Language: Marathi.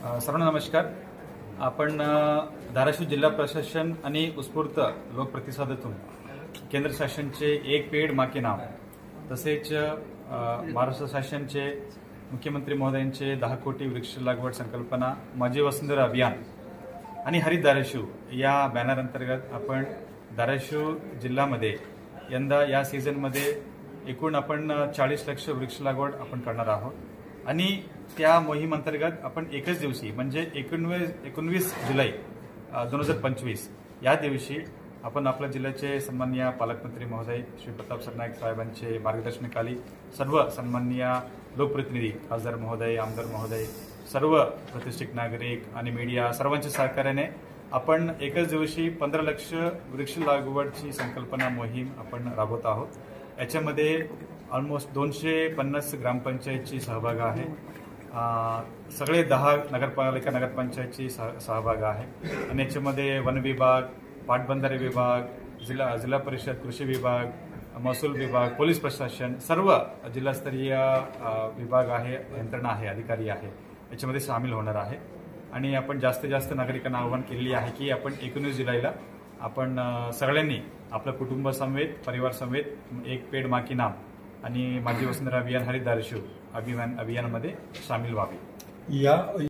सर्वांना नमस्कार। आपण धाराशिव जिल्हा प्रशासन आणि उत्स्फूर्त लोकप्रतिसादातून केंद्र शासनचे एक पेड माँ के नाम तसेच महाराष्ट्र शासनचे मुख्यमंत्री महोदयांचे 10 कोटी वृक्ष लागवड संकल्पना माझी वसुंधरा अभियान आणि हरित धाराशिव या बॅनर अंतर्गत आपण धाराशिव जिल्ह्यामध्ये यंदा या सीझनमध्ये एकूण आपण 40 लाख वृक्ष लागवड आपण करणार आहोत आणि त्या मोहीम अंतर्गत आपण एकच दिवशी म्हणजे 19 जुलै 2025 या दिवशी आपण आपल्या जिल्ह्याचे सन्माननीय पालकमंत्री महोदय श्री प्रताप सरनाईक साहेबांचे मार्गदर्शनाखाली सर्व सन्माननीय लोकप्रतिनिधी खासदार महोदय आमदार महोदय सर्व प्रतिष्ठित नागरिक आणि मीडिया सर्वांच्या सहकार्याने आपण एकच दिवशी 15 लाख वृक्ष लागवडची संकल्पना मोहीम आपण राबवत आहोत। याच्यामध्ये ऑलमोस्ट 250 ग्रामपंचायतची सहभाग आहे, सगळे 10 नगरपालिका नगरपंचायतची सहभाग आहे आणि याच्यामध्ये वन विभाग, पाटबंधारे विभाग, जिल्हा परिषद, कृषी विभाग, महसूल विभाग, पोलीस प्रशासन सर्व जिल्हास्तरीय विभाग आहे, यंत्रणा आहे, अधिकारी आहे, याच्यामध्ये सामील होणार आहे। आणि आपण जास्तीत जास्त नागरिकांना आवाहन केलेली आहे की आपण 19 जुलैला आपण सगळ्यांनी आपल्या कुटुंब समेत परिवार समेत एक पेड माँ के नाम आणि माझी वसुंधरा अभियान हरित धाराशिव अभियानामध्ये सामील व्हावे।